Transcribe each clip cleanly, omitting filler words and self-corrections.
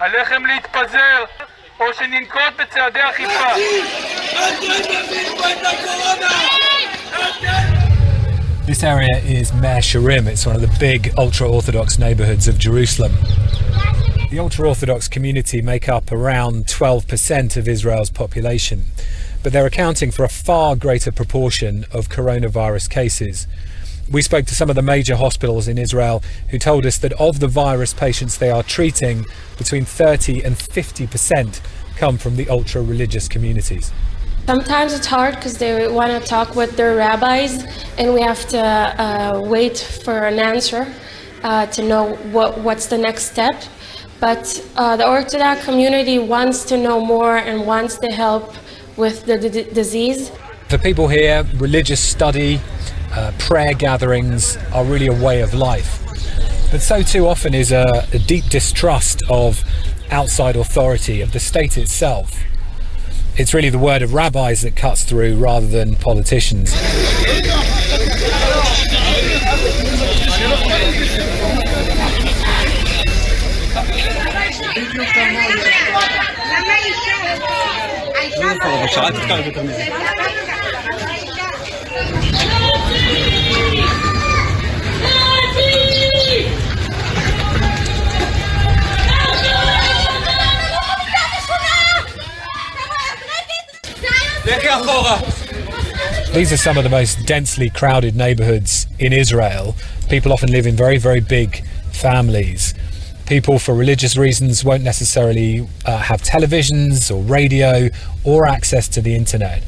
עליכם להתפזר, או שננקוט בצעדי אכיפה. This area is Mea Shearim. It's one of the big ultra-Orthodox neighbourhoods of Jerusalem. The ultra-Orthodox community make up around 12% of Israel's population, but they're accounting for a far greater proportion of coronavirus cases. We spoke to some of the major hospitals in Israel who told us that of the virus patients they are treating, between 30 and 50% come from the ultra-religious communities. Sometimes it's hard because they want to talk with their rabbis and we have to wait for an answer to know what's the next step. But the Orthodox community wants to know more and wants to help with the disease. For people here, religious study, prayer gatherings are really a way of life. But so too often is a deep distrust of outside authority, of the state itself. It's really the word of rabbis that cuts through rather than politicians. These are some of the most densely crowded neighbourhoods in Israel. People often live in very, very big families. People, for religious reasons, won't necessarily have televisions or radio or access to the internet.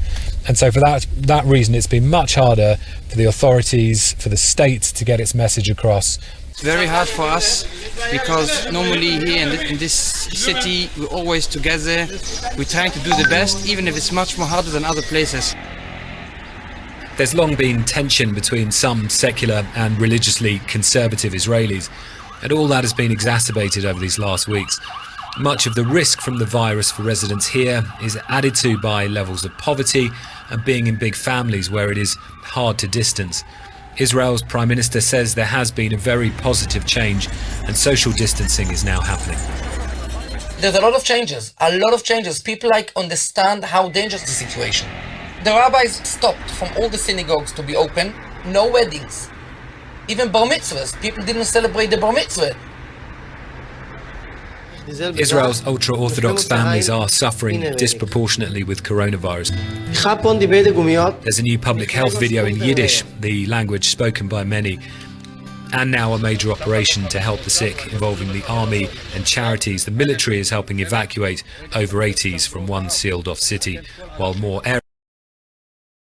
And so for that reason, it's been much harder for the authorities, for the state to get its message across. It's very hard for us because normally here in this city we're always together. We're trying to do the best, even if it's much more harder than other places. There's long been tension between some secular and religiously conservative Israelis, and all that has been exacerbated over these last weeks. Much of the risk from the virus for residents here is added to by levels of poverty and being in big families where it is hard to distance. Israel's Prime Minister says there has been a very positive change and social distancing is now happening. There's a lot of changes. People understand how dangerous the situation. The rabbis stopped from all the synagogues to be open, no weddings. Even bar mitzvahs, people didn't celebrate the bar mitzvah. Israel's ultra-Orthodox families are suffering disproportionately with coronavirus. There's a new public health video in Yiddish, the language spoken by many, and now a major operation to help the sick involving the army and charities. The military is helping evacuate over 80s from one sealed-off city, while more air